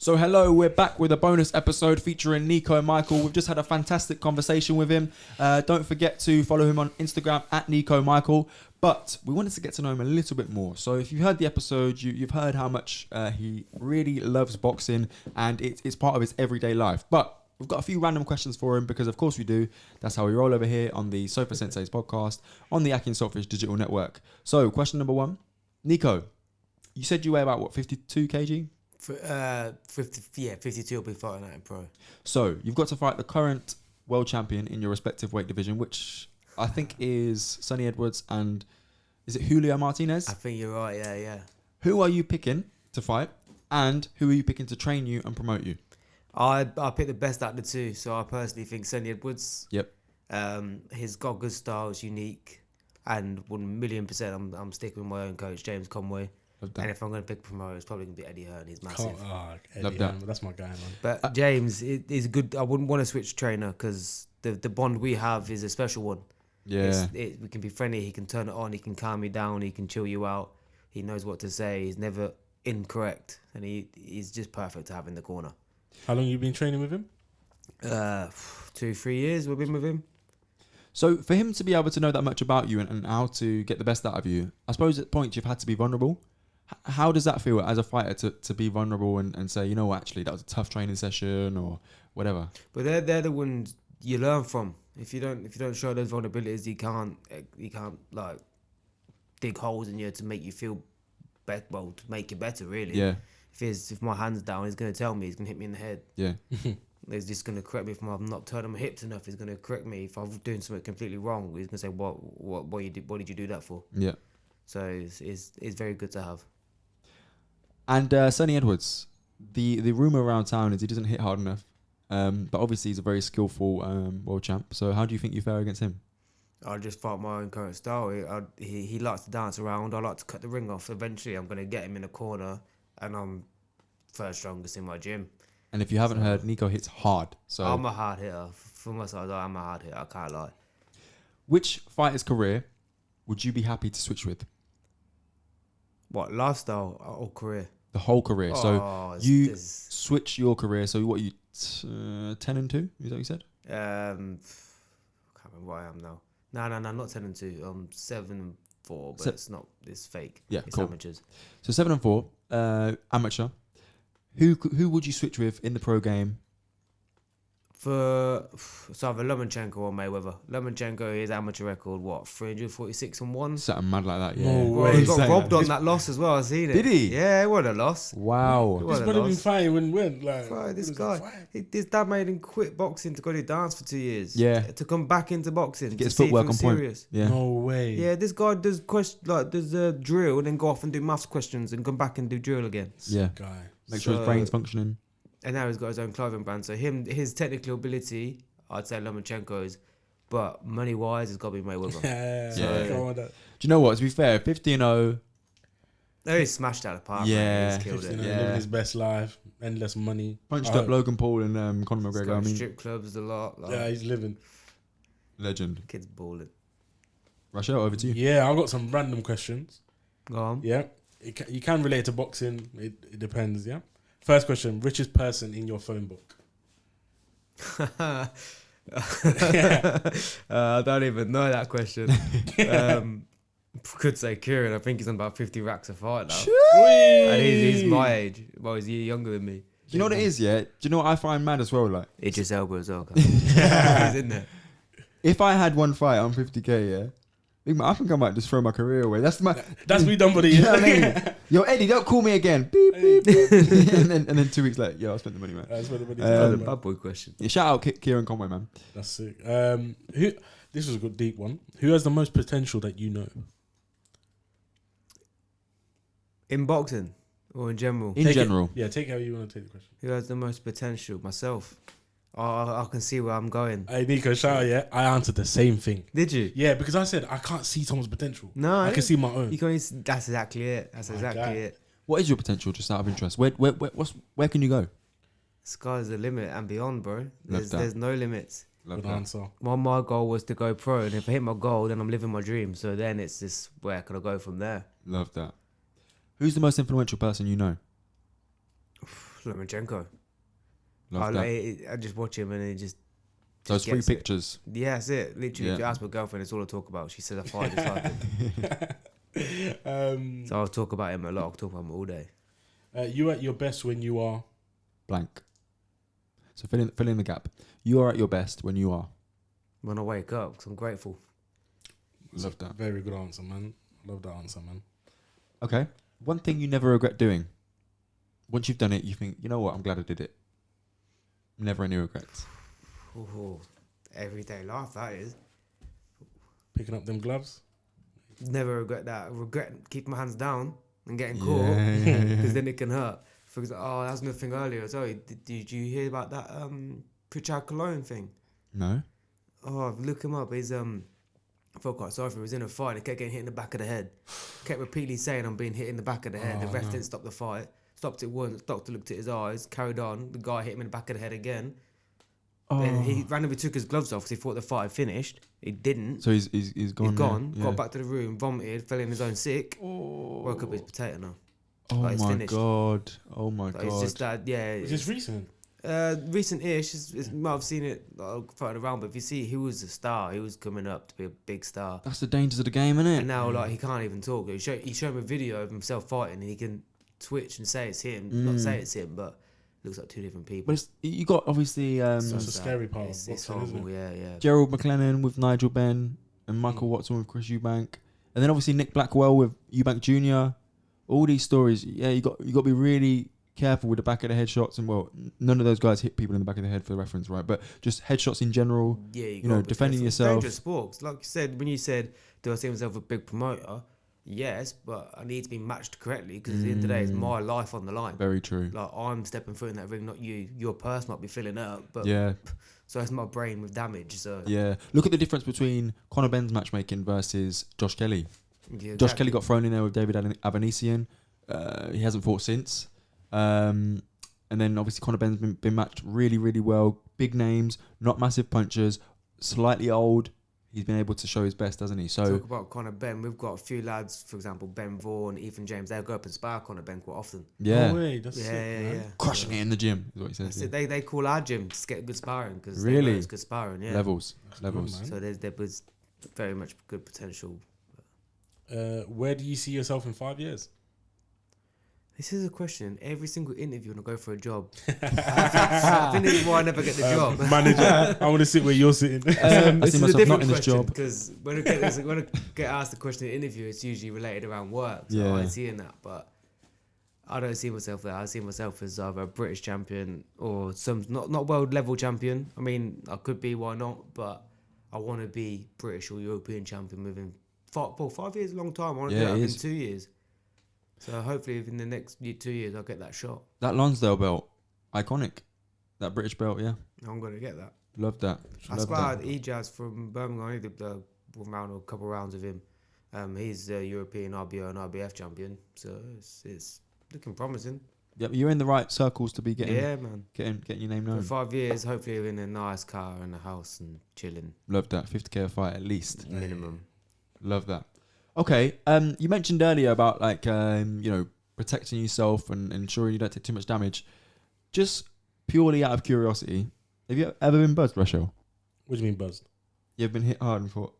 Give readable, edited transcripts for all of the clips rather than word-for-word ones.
So hello, we're back with a bonus episode featuring Nico and Michael. We've just had a fantastic conversation with him. Don't forget to follow him on Instagram at Nico Michael. But we wanted to get to know him a little bit more. So if you heard the episode, you've heard how much he really loves boxing and it's part of his everyday life. But we've got a few random questions for him because of course we do. That's how we roll over here on the SENSEI'S podcast on the akhi&saltfish digital network. So question number 1, Nico, you said you weigh about what, 52 kg? 52 will be fighting out in pro. So you've got to fight the current world champion in your respective weight division, which I think is Sonny Edwards and is it Julio Martinez? I think you're right, yeah. Who are you picking to fight and who are you picking to train you and promote you? I picked the best out of the two, so I personally think Sonny Edwards. Yep. He's got good style, it's unique, and 1,000,000% I'm sticking with my own coach, James Conway. And if I'm going to pick a promoter, it's probably going to be Eddie Hearn. He's massive. Eddie Hearn, that's my guy, man. But James is good. I wouldn't want to switch trainer because the bond we have is a special one. Yeah. We can be friendly. He can turn it on. He can calm you down. He can chill you out. He knows what to say. He's never incorrect. And he's just perfect to have in the corner. How long have you been training with him? 2-3 years we've been with him. So for him to be able to know that much about you and how to get the best out of you, I suppose at points you've had to be vulnerable. How does that feel as a fighter to be vulnerable and say, you know what, actually that was a tough training session or whatever? But they're the ones you learn from. If you don't show those vulnerabilities, you can't like dig holes in you to make you feel better. Well, to make you better, really. Yeah. If my hand's down, he's gonna tell me. He's gonna hit me in the head. Yeah. He's just gonna correct me if I'm not turning my hips enough. He's gonna correct me if I'm doing something completely wrong. He's gonna say, what did you do that for? Yeah. So it's very good to have. And Sonny Edwards, the rumour around town is he doesn't hit hard enough. But obviously he's a very skillful world champ. So how do you think you fare against him? I just fight my own current style. He likes to dance around. I like to cut the ring off. Eventually I'm going to get him in a corner and I'm third strongest in my gym. And if you haven't heard, Nico hits hard. So I'm a hard hitter. For my side, I'm a hard hitter. I can't lie. Which fighter's career would you be happy to switch with? What, lifestyle or career? The whole career. So you switch your career. So what, you 10-2? Is that what you said? I can't remember what I am now. No, not 10-2. 7-4, but it's fake. Yeah, it's cool. Amateurs. So 7-4, amateur. Who would you switch with in the pro game? So either Lomachenko or Mayweather. Lomachenko, his amateur record, 346-1? Something mad like that, yeah. No Well, way. he got robbed on that loss as well. I've seen it. Did he? Yeah, it wasn't a loss. Wow. This brother been fighting when like. Right, this guy, his dad made him quit boxing to go to dance for 2 years. Yeah. To come back into boxing. To get his see if footwork he was on point. serious. Yeah. No way. Yeah, this guy does does a drill and then go off and do maths questions and come back and do drill again. Yeah. Guy. Make sure his brain's functioning. And now he's got his own clothing brand. So his technical ability, I'd say Lomachenko's, but money wise, it's got to be Mayweather. Yeah. Go on, Do you know what? To be fair, 15-0. No, he smashed out of the park. Yeah. Man. He's killed it. Living his best life, endless money. Punched up Logan Paul and Conor He's McGregor. got I mean, strip clubs a lot. Yeah, he's living. legend. Kids balling. Rachel, over to you. Yeah, I've got some random questions. Go on. Yeah, you can relate to boxing. It depends. Yeah. First question: richest person in your phone book. I don't even know that question. Could say Kieran. I think he's on about 50 racks a fight now. And he's my age. Well, he's a year younger than me. Do you know what it is, yeah? Do you know what I find mad as well? Like, Idris Elba as well. He's in there. if I had one fight on 50k, yeah, I think I might just throw my career away. That's me done for the You know what I year. mean? Yo, Eddie, don't call me again. Beep, beep, beep. and then 2 weeks later, yo, I spent the money, man. That's what the money's The done, bad boy question. Yeah, shout out Kieran Conway, man. That's sick. This was a good deep one. Who has the most potential that you know? In boxing or in general? In general. Take how you want to take the question. Who has the most potential? Myself. I can see where I'm going. Hey, Nico, shout out, yeah? I answered the same thing. Did you? Yeah, because I said I can't see someone's potential. No. I can see my own. You can only that's exactly it. That's exactly it. What is your potential, just out of interest? Where can you go? Sky's the limit and beyond, bro. There's no limits. Good answer. My goal was to go pro, and if I hit my goal, then I'm living my dream. So then it's just where can I go from there? Love that. Who's the most influential person you know? Lomachenko. Love that. I just watch him and it just Those three gets it. pictures. Yeah, that's it. Literally, if you Yeah. ask my girlfriend, it's all I talk about. She says I fight just like him. So I'll talk about him a lot. I'll talk about him all day. You at your best when you are. Blank. So fill in the gap. You are at your best when you are. When I wake up, because I'm grateful. Love that. Very good answer, man. Love that answer, man. Okay. One thing you never regret doing. Once you've done it, you think, you know what? I'm glad I did it. Never any regrets. Ooh, everyday life, that is. Picking up them gloves. Never regret that. Regret keeping my hands down and getting caught, Yeah. because then it can hurt. For example, that's another thing earlier. Sorry, did you hear about that Pritchard Cologne thing? No. Oh, look him up. He's I felt quite sorry for him. He was in a fight. He kept getting hit in the back of the head. Kept repeatedly saying, "I'm being hit in the back of the head." The ref didn't stop the fight. Stopped it once. Doctor looked at his eyes. Carried on. The guy hit him in the back of the head again. Then he randomly took his gloves off because he thought the fight had finished. It didn't. So he's gone. He's gone. Yeah. Got back to the room. Vomited. Fell in his own sick. Woke up his potato now. Oh Like, it's my finished. god. Oh my Like, god. it's just that. Yeah. Is this recent? Recent-ish. You might have seen it floating around, but if you see, he was a star. He was coming up to be a big star. That's the dangers of the game, isn't it? And now, like, he can't even talk. He showed me a video of himself fighting, and he can twitch and say it's him. Not say it's him, but looks like two different people. But you got obviously That's the scary part of It's boxing, isn't horrible. it? Yeah. Gerald McLennan with Nigel Benn and Michael Watson with Chris Eubank, and then obviously Nick Blackwell with Eubank Jr. All these stories, you got to be really careful with the back of the head shots, and well, none of those guys hit people in the back of the head for reference, right? But just headshots in general. Yeah, you know, defending yourself. Dangerous sports, like you said. When you said, "Do I see myself a big promoter?" Yes, but I need to be matched correctly because at the end of the day, it's my life on the line. Very true. Like, I'm stepping foot in that ring, not you. Your purse might be filling up, but Yeah. so it's my brain with damage. So Yeah. Look at the difference between Conor Benn's matchmaking versus Josh Kelly. yeah, Josh Kelly got thrown in there with David Avanesian. He hasn't fought since. And then obviously Conor Benn's been matched really, really well. Big names, not massive punchers, slightly old. He's been able to show his best, hasn't he? So Talk about Conor Benn. We've got a few lads, for example, Ben Vaughan, Ethan James. They'll go up and spar Conor Benn quite often. yeah, No way. That's sick, Yeah. man. crushing it in the gym is what he says. That's yeah. it. They call our gym to get good sparring because Really? it's good sparring. Yeah. Levels. Good, man. So there was very much good potential. Where do you see yourself in 5 years? This is a question in every single interview when I go for a job. I think this is why I never get the job. Manager, I want to sit where you're sitting. I This see is a myself not different in this question job. because when I get asked the question in an interview, it's usually related around work. So Yeah. I see in that, but I don't see myself there. I see myself as either a British champion or some not world level champion. I mean, I could be, why not? But I want to be British or European champion within 5 years. Is a long time. I want to Yeah, do that it in is. 2 years. So hopefully within the next 2 years, I'll get that shot. That Lonsdale belt, iconic. That British belt, yeah. I'm going to get that. Love that. I Love sparred that. Ejaz from Birmingham. I did a couple rounds of him. He's a European RBO and RBF champion, so it's looking promising. Yep, you're in the right circles to be getting Man. getting your name For known. 5 years, hopefully in a nice car and a house and chilling. Love that. 50k a fight at least. Minimum. Love that. Okay, you mentioned earlier about like protecting yourself and ensuring you don't take too much damage. Just purely out of curiosity, have you ever been buzzed, Rachel? What do you mean buzzed? You've been hit hard and thought,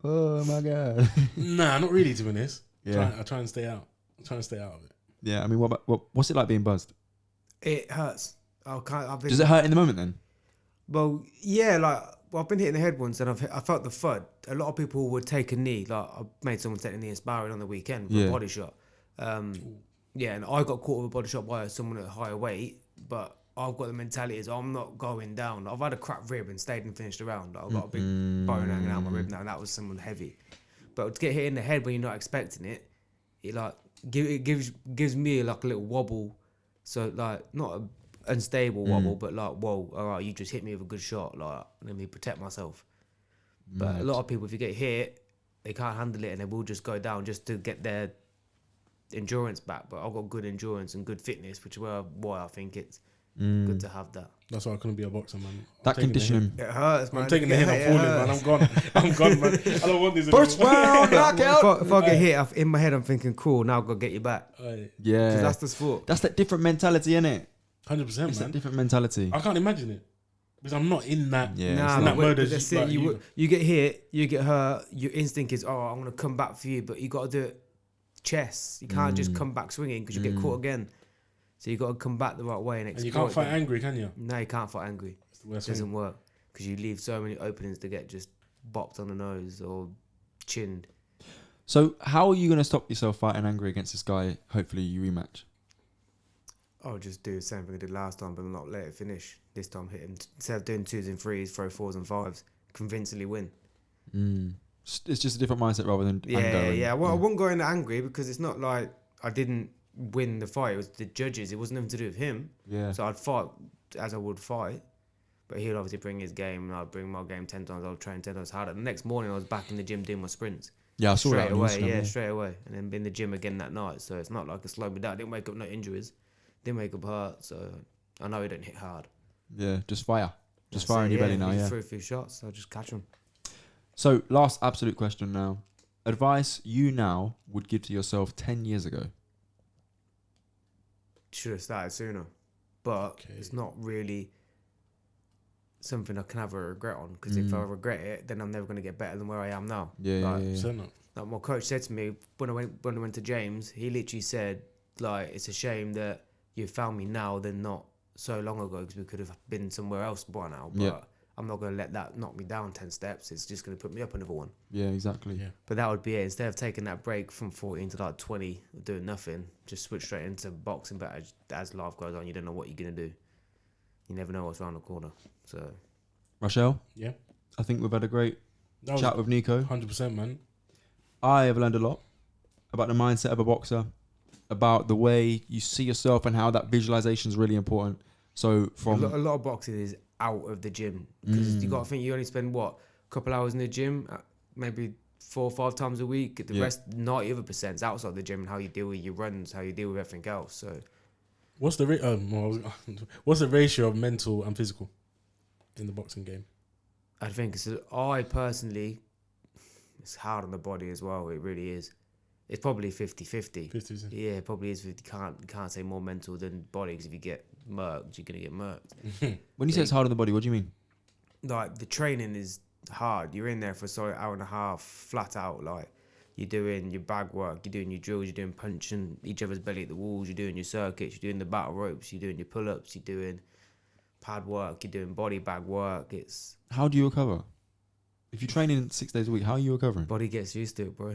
oh my god. Nah, not really, to be honest. Yeah. I try and stay out. I'm trying to stay out of it. Yeah, I mean, what's it like being buzzed? It hurts. I've been, Does it hurt in the moment then? Well, yeah, I've been hit in the head once and I felt the thud. A lot of people would take a knee. Like, I made someone take a knee in sparring on the weekend with a body shot. Yeah, and I got caught with a body shot by someone at a higher weight, but I've got the mentality is I'm not going down. I've had a crap rib and stayed and finished the round. I've got a big bone hanging out my rib now, and that was someone heavy. But to get hit in the head when you're not expecting it, it gives me like a little wobble. So like not an unstable wobble, but like, whoa, all right, you just hit me with a good shot. Like, let me protect myself. But a lot of people, if you get hit, they can't handle it and they will just go down just to get their endurance back. But I've got good endurance and good fitness, which is why I think it's good to have that. That's why I couldn't be a boxer, man. That conditioning. It hurts, man. I'm taking the hit. I'm falling, man. I'm gone. I'm gone, man. I don't want this First anymore. round knockout. If I get hit in my head, I'm thinking, cool, now I've got to get you back. Aye. Yeah, Because that's the sport. that's that different mentality, innit? 100%, It's a man. different mentality. I can't imagine it because I'm not in that. Yeah. Nah, in that but mode but as that's like it. You get hit, you get hurt. Your instinct is, oh, I'm gonna come back for you, but you got to do it chess. You can't just come back swinging because you get caught again. So you got to come back the right way and And you exploit can't fight them. angry, can you? No, you can't fight angry. It's the worst It doesn't thing. work because you leave so many openings to get just bopped on the nose or chinned. So how are you going to stop yourself fighting angry against this guy? Hopefully you rematch. I'll just do the same thing I did last time, but not let it finish. This time hit him. Instead of doing 2s and 3s, throw 4s and 5s. Convincingly win. It's just a different mindset rather than anger. Yeah. Well, I won't go in angry because it's not like I didn't win the fight. It was the judges. It wasn't nothing to do with him. Yeah. So I'd fight as I would fight. But he'll obviously bring his game and I'll bring my game 10 times. I'll train 10 times harder. The next morning I was back in the gym doing my sprints. Yeah, I saw Straight that on away, Instagram, yeah, straight away. And then in the gym again that night. So it's not like it slowed me down. I didn't wake up no injuries. Didn't wake up hurt. So I know he didn't hit hard. Yeah, just fire. Just So, fire in your belly now, he yeah. threw a few shots. I'll just catch him. So, last absolute question now. Advice you now would give to yourself 10 years ago? Should have started sooner. But it's not really something I can have a regret on. Because if I regret it, then I'm never going to get better than where I am now. Yeah. Like my coach said to me when I went to James, he literally said, like, it's a shame that you found me now than not so long ago because we could have been somewhere else by now. But I'm not going to let that knock me down 10 steps. It's just going to put me up another one. Yeah, exactly. Yeah. But that would be it. Instead of taking that break from 14 to like 20, doing nothing, just switch straight into boxing. But as life goes on, you don't know what you're going to do. You never know what's around the corner. So, Rochelle? Yeah. I think we've had a great That was chat with Nico. 100%, man. I have learned a lot about the mindset of a boxer, about the way you see yourself and how that visualization is really important. So from a lot of boxing is out of the gym because you got to think you only spend a couple hours in the gym, maybe 4 or 5 times a week. The rest, 90 other % is outside the gym and how you deal with your runs, how you deal with everything else. So, What's the what's the ratio of mental and physical in the boxing game? I think I personally, it's hard on the body as well. It really is. It's probably 50-50. 50%. Yeah, it probably is 50. Can't say more mental than body because if you get murked, you're gonna get murked. when you say it's hard on the body, what do you mean? Like the training is hard. You're in there for an hour and a half, flat out. Like you're doing your bag work, you're doing your drills, you're doing punching each other's belly at the walls, you're doing your circuits, you're doing the battle ropes, you're doing your pull-ups, you're doing pad work, you're doing body bag work. It's How do you recover? If you're training 6 days a week, how are you recovering? body gets used to it, bro.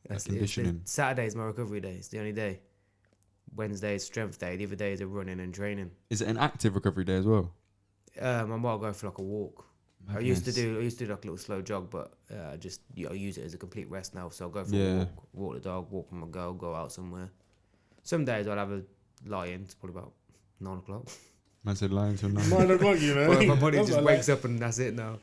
That's conditioning. Saturday is my recovery day. It's the only day. Wednesday is strength day. The other days are running and training. Is it an active recovery day as well? I might go for like a walk. I used to do like a little slow jog, but I use it as a complete rest now. So I'll go for a walk the dog, walk with my girl, go out somewhere. Some days I'll have a lie in. It's probably about 9 o'clock. Man said lying till 9. 9 o'clock, you know. My body That's just what I wakes up and that's it now.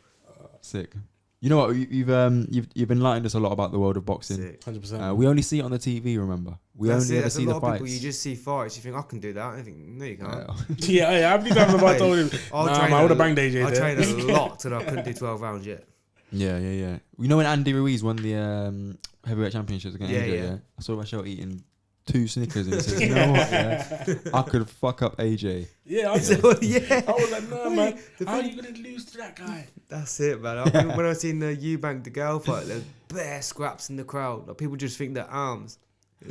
Sick. You know what? You've enlightened us a lot about the world of boxing. Sick. 100%. We only see it on the TV. Remember, we That's only it. ever That's see a the lot of fights. people. You just see fights. You think I can do that. I think no, you can't. Yeah, how many times have I told him? I would have banged AJ I there. trained a lot till I couldn't do 12 rounds yet. Yeah. You know when Andy Ruiz won the heavyweight championships against AJ? Yeah. I saw Rochelle eating 2 Snickers and he says, "You know what? Yeah, I could fuck up AJ." Yeah, I was like, no, man. How are you going to lose to that guy? That's it, man. When I seen the Eubank the girl fight, there's bare scraps in the crowd. Like, people just think they're arms.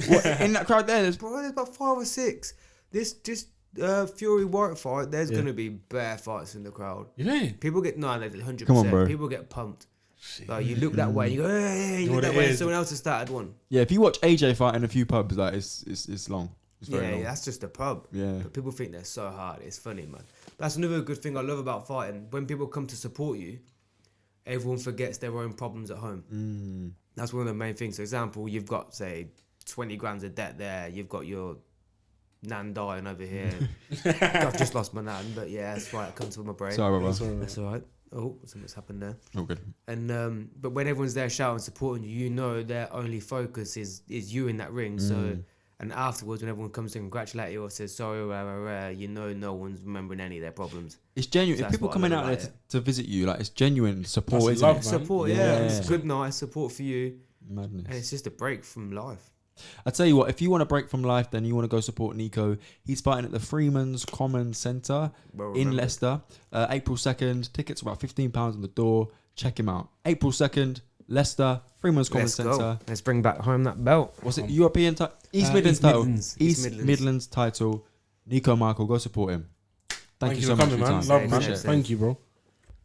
What, in that crowd there's There's about 5 or 6. This Fury White fight, there's gonna be bare fights in the crowd. You know? People get 100%. Come on, bro. People get pumped. Like you look that way, you go, hey, you know look what that it way, is? and someone else has started one. Yeah, if you watch AJ fight in a few pubs, like it's long. It's very long. That's just a pub. Yeah. But people think they're so hard. It's funny, man. That's another good thing I love about fighting. When people come to support you, everyone forgets their own problems at home. That's one of the main things. For example, you've got, say, 20 grand of debt there. You've got your nan dying over here. I've just lost my nan, but yeah, that's right. It comes to my brain. Sorry, brother. That's all right. Oh, something's happened there. Oh, good. And but when everyone's there shouting, supporting you, you know their only focus is you in that ring. So, and afterwards, when everyone comes to congratulate you or says sorry, you know no one's remembering any of their problems. It's genuine. So If that's people what I coming love out there about to visit you, like it's genuine support, That's isn't love, it? man. Support, Yeah. It's good night support for you, Madness. and it's just a break from life. I tell you what, if you want to break from life, then you want to go support Nico. He's fighting at the Freeman's Common Centre in Leicester. April 2nd. Tickets are about £15 on the door. Check him out. April 2nd, Leicester, Freeman's Common Centre. Let's bring back home that belt. What's it? European title? East Midlands title. East Midlands title. Nico Michael, go support him. Thank you so much for your time. Love, man. Thank you, bro.